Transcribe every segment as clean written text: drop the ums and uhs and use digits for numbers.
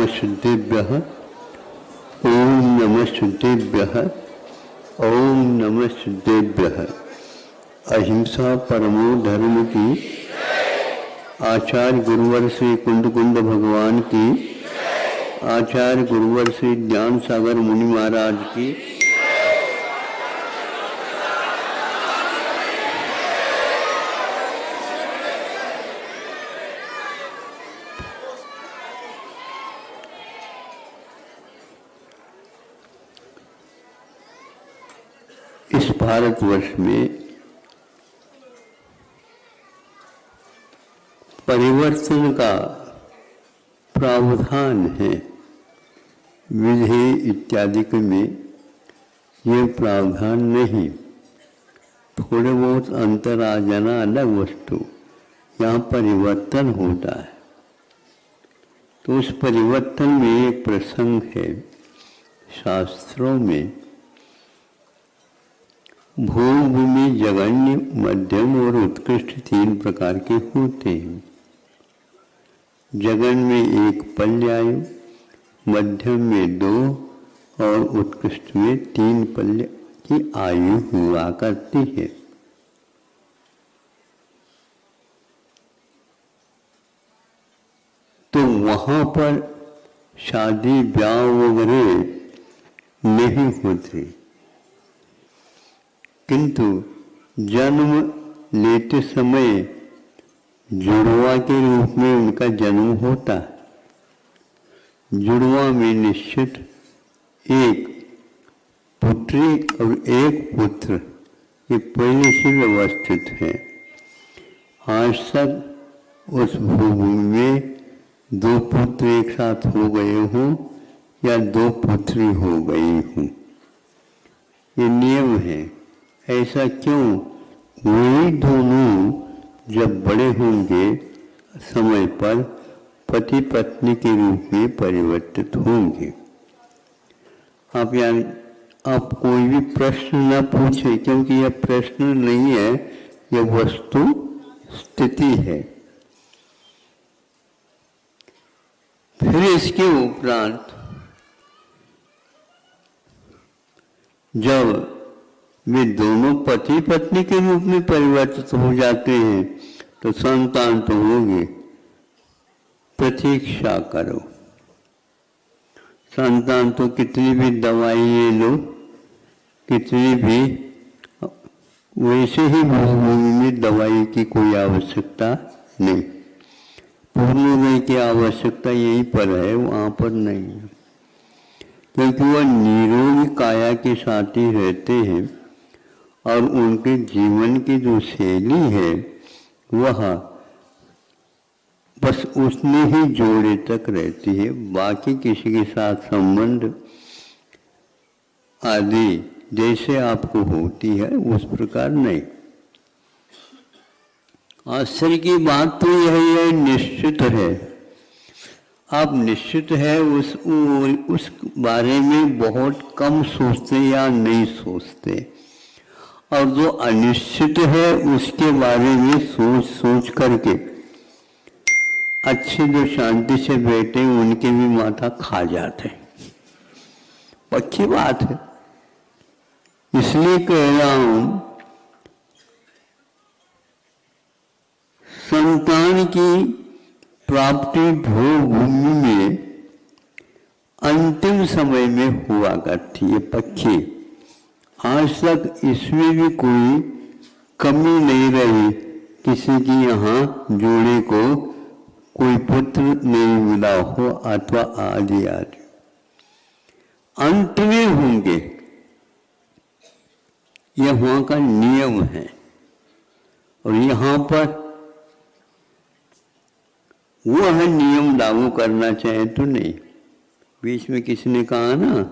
नमस्तुभ्यः, ओम नमस्तुभ्यः, ओम नमस्तुभ्यः। अहिंसा परमो धर्म की, आचार्य गुरुवर श्री कुंद कुंद भगवान की, आचार्य गुरुवर श्री ज्ञान सागर मुनि महाराज की। इस भारतवर्ष में परिवर्तन का प्रावधान है। विधि इत्यादि में ये प्रावधान नहीं। थोड़े बहुत अंतर आ जाना अलग वस्तु, यहाँ परिवर्तन होता है। तो उस परिवर्तन में एक प्रसंग है शास्त्रों में। भूमि जगन्य, मध्यम और उत्कृष्ट तीन प्रकार के होते हैं। जगन में एक पल्यायु, मध्यम में 2 और उत्कृष्ट में 3 पल्य की आयु हुआ करती है। तो वहां पर शादी ब्याह वगैरह नहीं होते, किंतु जन्म लेते समय जुड़वा के रूप में उनका जन्म होता है। जुड़वा में निश्चित एक पुत्री और एक पुत्र, ये पहले से व्यवस्थित है। आज तक उस भूमि में 2 पुत्र एक साथ हो गए हों या 2 पुत्री हो गई हों, ये नियम है। ऐसा क्यों? वही दोनों जब बड़े होंगे समय पर पति पत्नी के रूप में परिवर्तित होंगे। आप कोई भी प्रश्न न पूछे, क्योंकि यह प्रश्न नहीं है, यह वस्तु स्थिति है। फिर इसके उपरांत जब वे दोनों पति पत्नी के रूप में परिवर्तित हो जाते हैं तो संतान तो होगी। प्रतीक्षा करो, संतान तो कितनी भी दवाई ले लो, कितनी भी, वैसे ही भूमि में दवाई की कोई आवश्यकता नहीं। पूर्णोदय की आवश्यकता यहीं पर है, वहाँ पर नहीं है, क्योंकि वह निरोगी काया के साथ ही रहते हैं और उनके जीवन की जो शैली है वह बस उसमें ही जोड़े तक रहती है। बाकी किसी के साथ संबंध आदि जैसे आपको होती है उस प्रकार नहीं। आश्चर्य की बात तो यह निश्चित है। आप निश्चित है उस बारे में बहुत कम सोचते या नहीं सोचते, और जो अनिश्चित है उसके बारे में सोच करके अच्छे जो शांति से बैठे उनके भी माथा खा जाते, पक्की बात है। इसलिए कह रहा हूं, संतान की प्राप्ति भूमि में अंतिम समय में हुआ करती है पक्की। आज तक इसमें भी कोई कमी नहीं रही, किसी की यहाँ जोड़े को कोई पुत्र नहीं मिला हो अथवा आदि आदि। अंत में होंगे, यह वहाँ का नियम है। और यहाँ पर वह नियम लागू करना चाहे तो नहीं। बीच में किसी ने कहा ना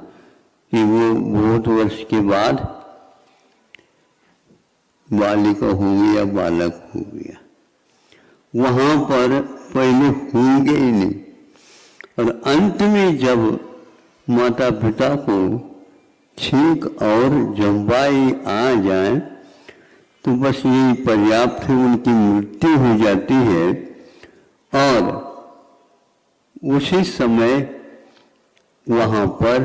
कि वो बहुत वर्ष के बाद बालिका हो गई या बालक हो गया, वहां पर पहले होंगे ही नहीं। और अंत में जब माता पिता को छींक और जम्बाई आ जाए तो बस यही पर्याप्त है, उनकी मृत्यु हो जाती है। और उसी समय वहाँ पर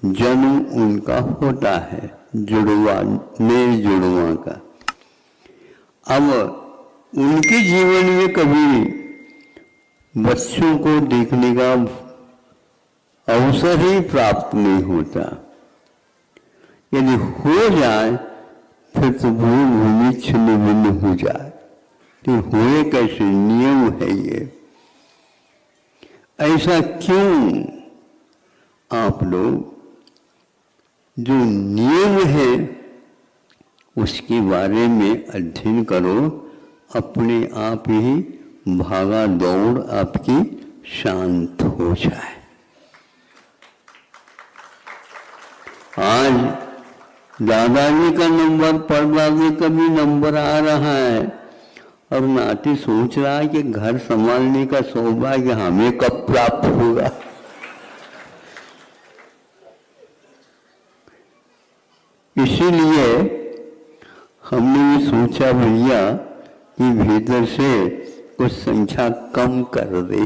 जन्म उनका होता है, जुड़वा, मेल जुड़वा का। अब उनके जीवन में कभी बच्चों को देखने का अवसर ही प्राप्त नहीं होता। यदि हो जाए फिर तो भूमि छिन्न भिन्न हो जाए। तो हुए कैसे, नियम है ये। ऐसा क्यों? आप लोग जो नियम है उसके बारे में अध्ययन करो, अपने आप ही भागा दौड़ आपकी शांत हो जाए। आज दादाजी का नंबर, परदादी का भी नंबर आ रहा है और नाती सोच रहा है कि घर संभालने का सौभाग्य हमें कब प्राप्त होगा। इसीलिए हमने भी सोचा भैया कि भीतर से कुछ संख्या कम कर दे,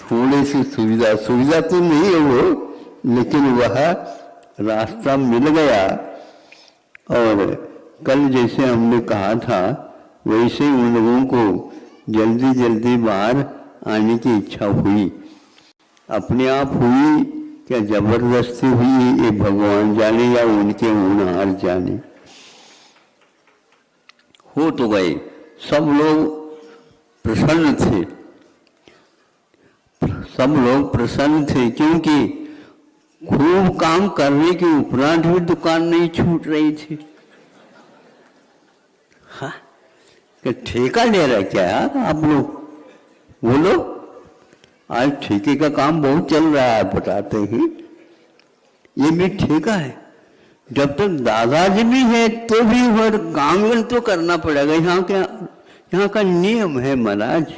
थोड़ी सी सुविधा तो नहीं है वो, लेकिन वह रास्ता मिल गया। और कल जैसे हमने कहा था वैसे ही उन लोगों को जल्दी जल्दी बाहर आने की इच्छा हुई। अपने आप हुई क्या जबरदस्ती हुई, ये भगवान जाने या उनके होनहार जाने। हो तो गए, सब लोग प्रसन्न थे, सब लोग प्रसन्न थे, क्योंकि खूब काम करने के उपरांत भी दुकान नहीं छूट रही थी। हाँ, कि ठेका ले रहा क्या यार आप लोग, बोलो। आज ठेके का काम बहुत चल रहा है, बताते ही ये भी ठेका है। जब तक दादाजी भी है तो भी हर काम तो करना पड़ेगा। यहाँ का नियम है महाराज।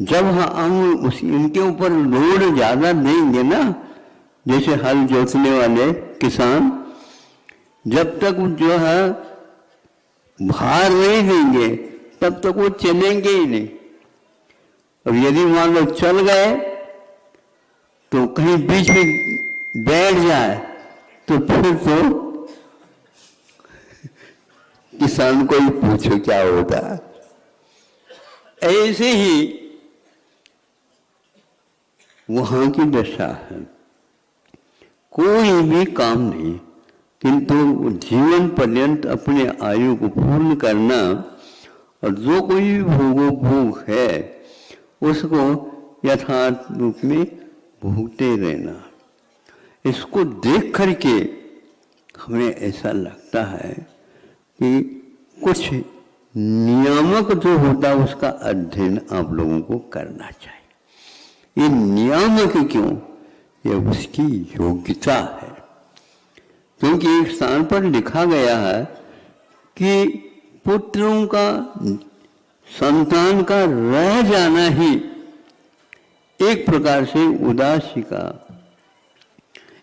जब हम इनके ऊपर लोड ज्यादा देंगे ना, जैसे हल जोतने वाले किसान, जब तक जो है भार नहीं देंगे तब तक वो चलेंगे ही नहीं। और यदि मान लो चल गए तो कहीं बीच में बैठ जाए तो फिर तो किसान को ही पूछो क्या होता है। ऐसे ही वहां की दशा है, कोई भी काम नहीं, किंतु जीवन पर्यंत अपने आयु को पूर्ण करना और जो कोई भोग है उसको यथार्थ रूप में भोगते रहना। इसको देख करके हमें ऐसा लगता है कि कुछ नियामक जो होता है उसका अध्ययन आप लोगों को करना चाहिए। ये नियामक क्यों? ये उसकी योग्यता है। क्योंकि एक स्थान पर लिखा गया है कि पुत्रों का, संतान का रह जाना ही एक प्रकार से उदासी का,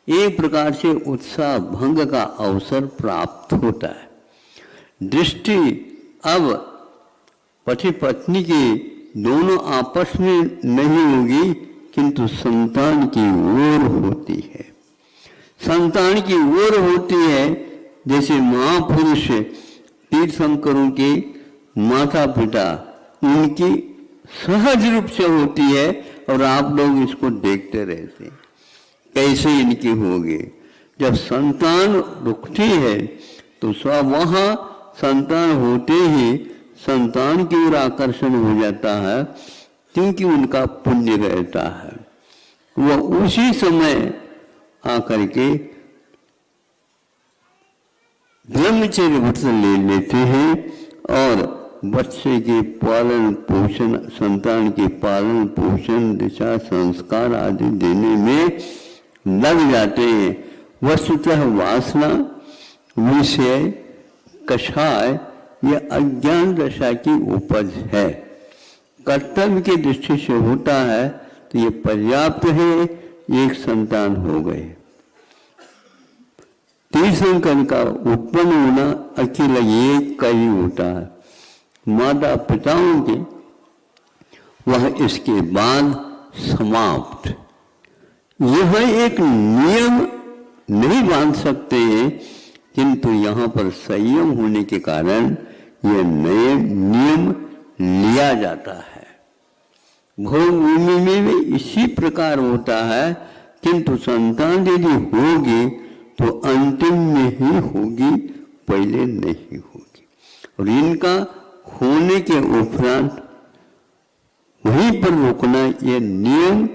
एक प्रकार से उत्साह भंग का अवसर प्राप्त होता है। दृष्टि अब पति पत्नी की दोनों आपस में नहीं होगी, किंतु संतान की ओर होती है। संतान की ओर होती है, जैसे महापुरुष तीर्थंकरों के माता पिता उनकी सहज रूप से होती है, और आप लोग इसको देखते रहते हैं कैसे इनकी होगी। जब संतान रुकती है तो वहाँ संतान होते ही संतान की ओर आकर्षण हो जाता है, क्योंकि उनका पुण्य रहता है। वह उसी समय आकर के ब्रह्मचर्य व्रत ले लेते हैं और बच्चे के पालन पोषण, संतान के पालन पोषण, दिशा संस्कार आदि देने में लग जाते हैं। वस्तुतः वासना, विषय, कषाय यह अज्ञान दशा की उपज है। कर्तव्य की दृष्टि से होता है तो ये पर्याप्त है, एक संतान हो गए। तीर्थंकर का उत्पन्न होना अकेला एक का ही होता है। माता पिताओं के वह इसके बाद समाप्त। यह एक नियम नहीं बांध सकते हैं, किंतु यहाँ पर संयम होने के कारण यह नए नियम लिया जाता है। भोग भूमि में भी इसी प्रकार होता है, किंतु संतान यदि होगी तो अंतिम में ही होगी, पहले नहीं होगी। और इनका होने के उपरांत वहीं पर रोकना, यह नियम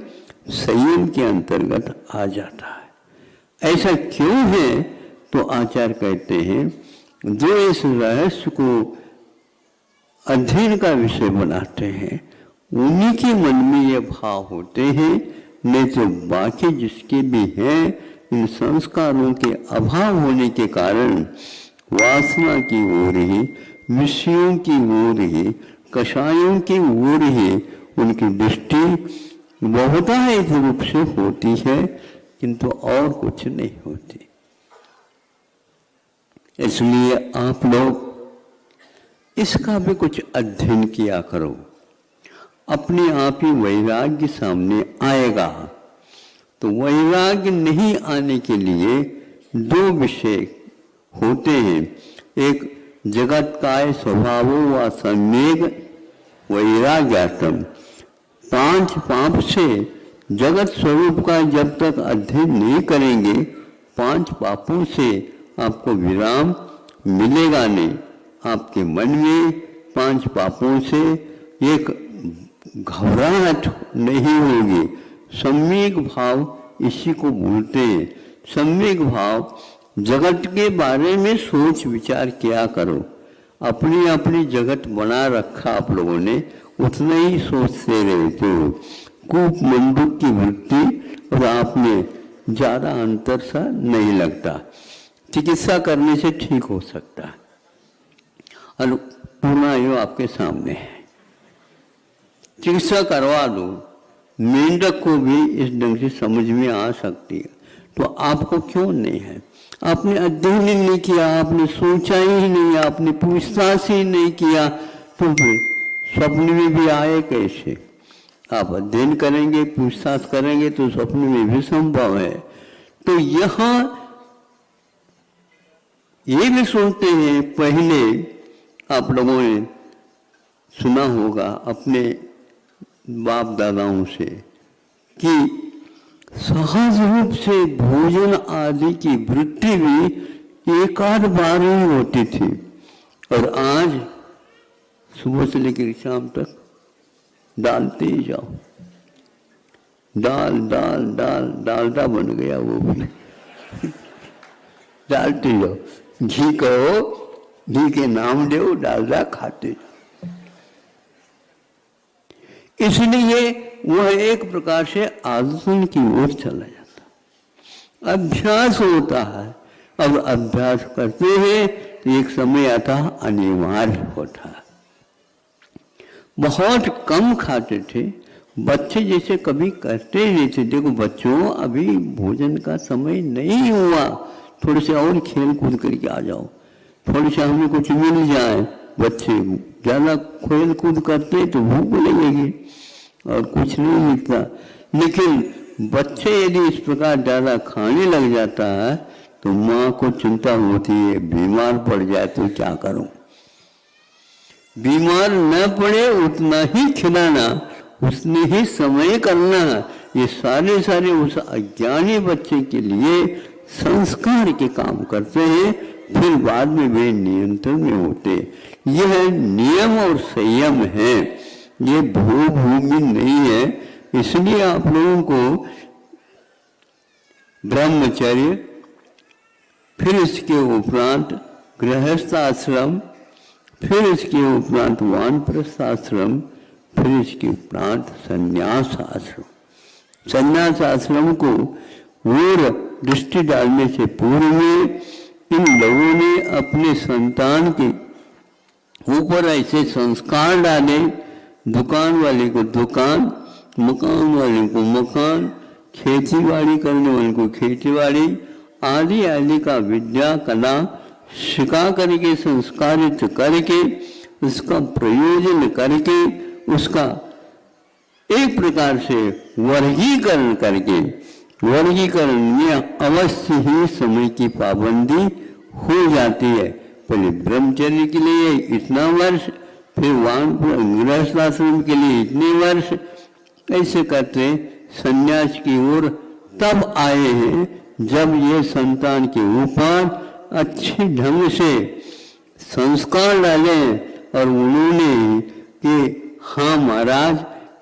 संयम के अंतर्गत आ जाता है। ऐसा क्यों है? तो आचार्य कहते हैं, जो इस रहस्य को अध्ययन का विषय बनाते हैं उन्हीं के मन में ये भाव होते हैं, नहीं तो बाकी जिसके भी हैं, इन संस्कारों के अभाव होने के कारण वासना की ओर ही, विषयों की ओर ही, कषायों की ओर ही उनकी दृष्टि बहुतायत रूप से होती है, किंतु और कुछ नहीं होती। इसलिए आप लोग इसका भी कुछ अध्ययन किया करो, अपने आप ही वैराग्य सामने आएगा। तो वैराग्य नहीं आने के लिए दो विषय होते हैं, एक जगत काय स्वभावो व सम्यक वैराग्यात्म। 5 पाप से जगत स्वरूप का जब तक अध्ययन नहीं करेंगे, 5 पापों से आपको विराम मिलेगा नहीं। आपके मन में 5 पापों से एक घबराहट नहीं होगी। सम्यक भाव इसी को बोलते हैं। सम्यक भाव, जगत के बारे में सोच विचार किया करो। अपनी अपनी जगत बना रखा आप लोगों ने, उतना ही सोचते रहते हो। कूप मंडूक की वृत्ति और आप में ज़्यादा अंतर सा नहीं लगता। चिकित्सा करने से ठीक हो सकता है, और पूरा यो आपके सामने है। चिकित्सा करवा दो, मेंढक को भी इस ढंग से समझ में आ सकती है, तो आपको क्यों नहीं है? आपने अध्ययन ही नहीं किया, आपने सोचा ही नहीं, आपने पूछताछ ही नहीं किया, तो फिर स्वप्न में भी आए कैसे? आप अध्ययन करेंगे, पूछताछ करेंगे तो स्वप्न में भी संभव है। तो यहाँ ये भी सुनते हैं, पहले आप लोगों ने सुना होगा अपने बाप दादाओं से कि सहज रूप से भोजन आदि की वृत्ति भी एक आध बार ही होती थी, और आज सुबह से लेकर शाम तक डालते ही जाओ। दाल दाल दाल डालडा बन गया वो भी डालते जाओ। घी कहो, घी के नाम दो, डालडा खाते जाओ। इसलिए वह एक प्रकार से आदतन की ओर चला जाता, अभ्यास होता है। अब अभ्यास करते हैं तो एक समय आता अनिवार्य होता है। बहुत कम खाते थे बच्चे, जैसे कभी करते ही नहीं थे। देखो बच्चों, अभी भोजन का समय नहीं हुआ, थोड़े से और खेल कूद करके आ जाओ, थोड़ी से हमें कुछ मिल जाए। बच्चे ज़्यादा खेल कूद करते तो भूख लगेगी और कुछ नहीं मिलता। लेकिन बच्चे यदि इस प्रकार ज़्यादा खाने लग जाता है तो माँ को चिंता होती है, बीमार पड़ जाए तो क्या करूं। बीमार न पड़े उतना ही खिलाना, उसने ही समय करना, ये सारे उस अज्ञानी बच्चे के लिए संस्कार के काम करते हैं, फिर बाद में वे नियंत्रण में होते। यह नियम और संयम है, ये भोग भूमि नहीं है। इसलिए आप लोगों को ब्रह्मचर्य, फिर इसके उपरांत गृहस्थ आश्रम, फिर इसके उपरांत वानप्रस्थ आश्रम, फिर इसके उपरांत संन्यास आश्रम। संन्यास आश्रम को और दृष्टि डालने से पूर्व में इन लोगों ने अपने संतान के ऊपर ऐसे संस्कार डाले, दुकान वाले को दुकान, मकान वाले को मकान, खेती बाड़ी करने वाले को खेती बाड़ी आदि आदि का विद्या कला सिखा करके, संस्कारित करके, उसका प्रयोजन करके, उसका एक प्रकार से वर्गीकरण करके, वर्गीकरण में अवश्य ही समय की पाबंदी हो जाती है। पहले ब्रह्मचर्य के लिए इतना वर्ष, फिर गृहस्थ आश्रम के लिए इतने वर्ष, ऐसे करते संन्यास की ओर तब आए हैं जब ये संतान के ऊपर अच्छे ढंग से संस्कार डाले और उन्होंने कि हाँ महाराज,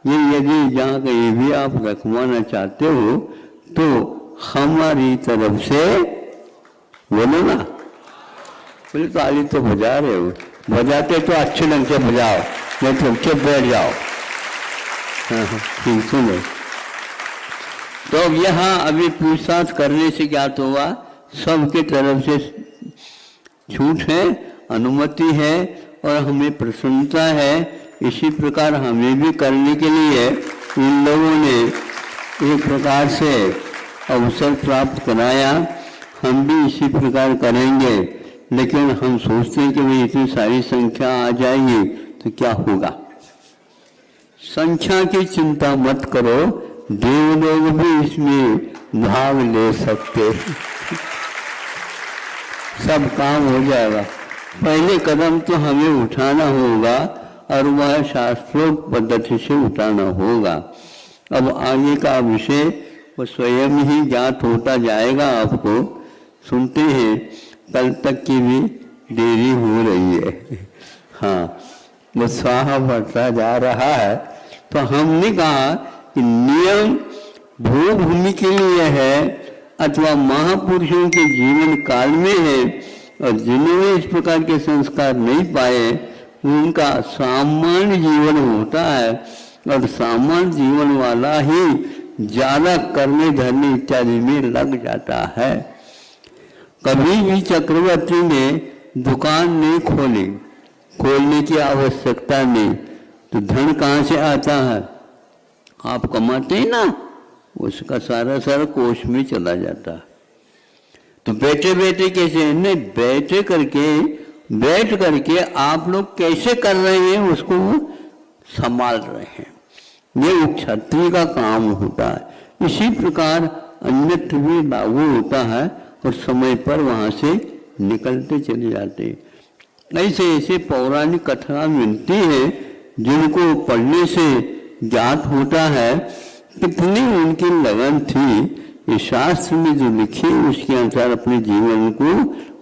ये यदि जहाँ कहीं भी आप रखवाना चाहते हो तो हमारी तरफ से बोलो ना। बोले ताली तो बजा रहे हो, बजाते तो अच्छे ढंग से बजाओ, नहीं तो चुप बैठ जाओ। हाँ, ठीक सुनो। तो अब यहाँ अभी पूछताछ करने से क्या तो हुआ, सबके तरफ से छूट है, अनुमति है और हमें प्रसन्नता है। इसी प्रकार हमें भी करने के लिए इन लोगों ने एक प्रकार से अवसर प्राप्त कराया। हम भी इसी प्रकार करेंगे, लेकिन हम सोचते हैं कि भाई इतनी सारी संख्या आ जाएगी तो क्या होगा। संख्या की चिंता मत करो, देव लोग भी इसमें भाग ले सकते, सब काम हो जाएगा। पहले कदम तो हमें उठाना होगा और वह शास्त्रोक्त पद्धति से उठाना होगा। अब आगे का विषय वो स्वयं ही ज्ञात होता जाएगा आपको। सुनते हैं कल तक की भी देरी हो रही है। हाँ, वो स्वाहा बढ़ता जा रहा है। तो हमने कहा कि नियम भूभूमि के लिए है अथवा महापुरुषों के जीवन काल में है, और जिन्होंने इस प्रकार के संस्कार नहीं पाए उनका सामान्य जीवन होता है, और सामान्य जीवन वाला ही ज्यादा करने धरने इत्यादि में लग जाता है। कभी भी चक्रवर्ती ने दुकान नहीं खोली, खोलने की आवश्यकता नहीं, तो धन कहाँ से आता है? आप कमाते हैं ना, उसका सारा सारा कोष में चला जाता है। तो बैठे बैठे कैसे नहीं, बैठ करके आप लोग कैसे कर रहे हैं उसको संभाल रहे हैं, ये क्षत्रिय का काम होता है। इसी प्रकार अन्यत्र भी लागू होता है और समय पर वहां से निकलते चले जाते। ऐसे ऐसे पौराणिक कथा मिलती है जिनको पढ़ने से ज्ञात होता है कितनी उनकी लगन थी। इस शास्त्र में जो लिखी उसके अनुसार अपने जीवन को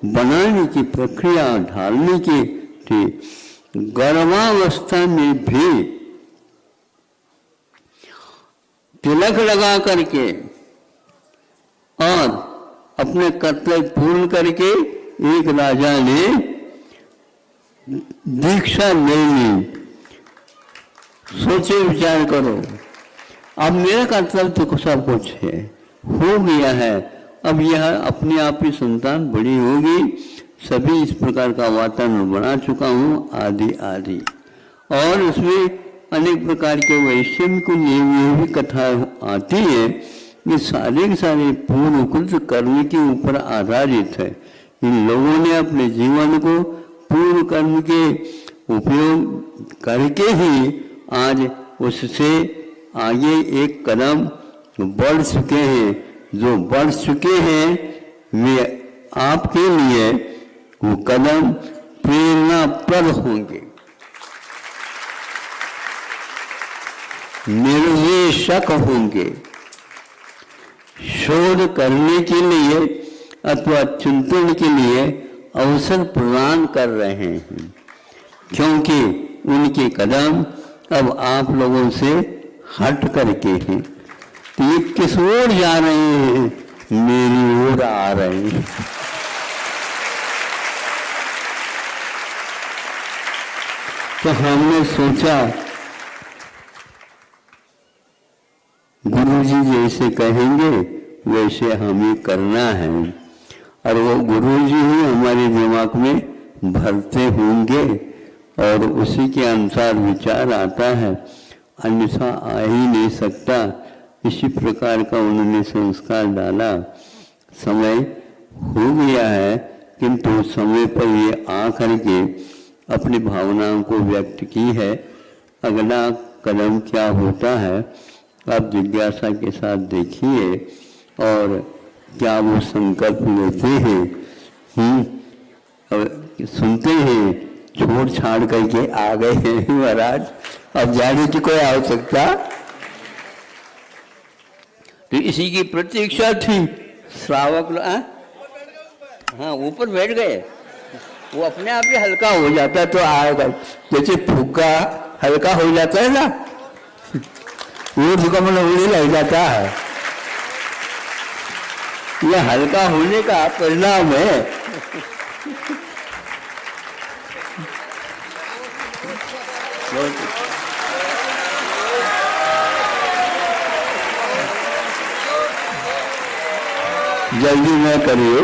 बनाने की प्रक्रिया ढालने की थी। गर्भावस्था में भी तिलक लगा करके और अपने कर्तव्य पूर्ण करके एक राजा ने दीक्षा ले ली। सोचे विचार करो, अब मेरा कर्तव्य तो सब कुछ है, हो गया है, अब यह अपने आप ही संतान बड़ी होगी, सभी इस प्रकार का वातावरण बना चुका हूँ आदि आदि। और उसमें अनेक प्रकार के वैषम्य को लिए हुए भी कथा आती है। ये सारे के सारे पूर्वकृत कर्म के ऊपर आधारित है। इन लोगों ने अपने जीवन को पूर्व कर्म के उपयोग करके ही आज उससे आगे एक कदम बढ़ चुके हैं। जो बढ़ चुके हैं वे आपके लिए वो कदम प्रेरणाप्रद होंगे, निर्देशक होंगे। शोध करने के लिए अथवा चिंतन के लिए अवसर प्रदान कर रहे हैं, क्योंकि उनके कदम अब आप लोगों से हट करके हैं। तो ये किस ओर जा रहे हैं? मेरी ओर आ रहे हैं। तो हमने सोचा गुरुजी जैसे कहेंगे वैसे हमें करना है, और वो गुरुजी ही हमारे दिमाग में भरते होंगे और उसी के अनुसार विचार आता है, अन्यथा आ ही नहीं सकता। इसी प्रकार का उन्होंने संस्कार डाला। समय हो गया है, किंतु समय पर ये आ करके अपनी भावनाओं को व्यक्त की है। अगला कदम क्या होता है आप जिज्ञासा के साथ देखिए और क्या वो संकल्प लेते हैं। सुनते हैं छोड़ छाड़ करके आ गए हैं महाराज, अब जाने की कोई आवश्यकता। तो इसी की प्रतीक्षा थी श्रावक। हाँ ऊपर बैठ गए, वो अपने आप ही हल्का हो जाता है तो आएगा, जैसे फुग्गा हल्का हो जाता है ना, वो कमल उड़ने लग जाता है। यह हल्का होने का परिणाम है। जल्दी न करिए।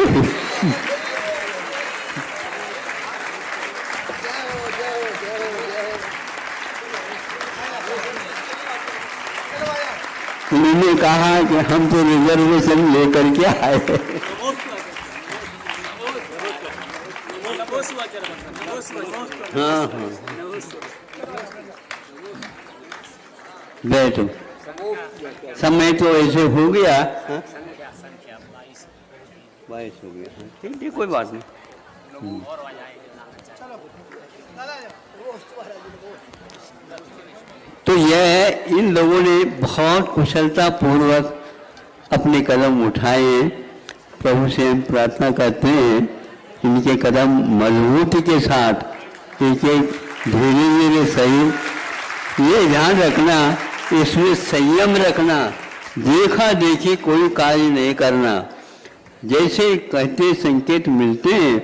उन्होंने कहा कि हम तो रिजर्वेशन लेकर के आए। हाँ हाँ बैठो, समय तो ऐसे हो गया। 22 हो गया। ठीक ठीक कोई बात नहीं। तो यह इन लोगों ने बहुत कुशलता पूर्वक अपने कदम उठाए। प्रभु से हम प्रार्थना करते हैं इनके कदम मजबूती के साथ एक एक धीरे धीरे सही। ये ध्यान रखना, इसमें संयम रखना, देखा देखी कोई कार्य नहीं करना। जैसे कहते संकेत मिलते हैं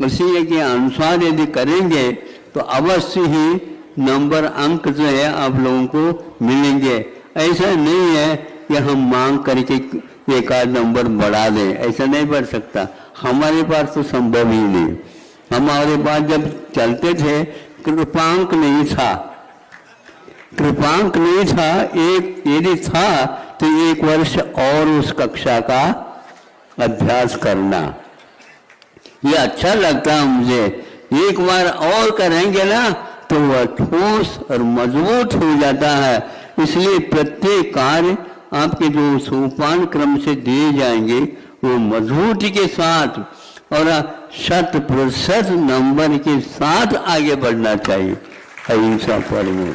उसी के अनुसार यदि करेंगे तो अवश्य ही नंबर अंक जो है आप लोगों को मिलेंगे। ऐसा नहीं है कि हम मांग करके एक आध नंबर बढ़ा दें, ऐसा नहीं बढ़ सकता। हमारे पास तो संभव ही नहीं। हमारे पास जब चलते थे कृपांक नहीं था, कृपांक नहीं था। एक यदि था तो 1 वर्ष और उस कक्षा का अभ्यास करना, ये अच्छा लगता मुझे। एक बार और करेंगे ना तो वह ठोस और मजबूत हो जाता है। इसलिए प्रत्येक कार्य आपके जो सोपान क्रम से दिए जाएंगे वो मजबूती के साथ और 100% नंबर के साथ आगे बढ़ना चाहिए। अहिंसा परमो।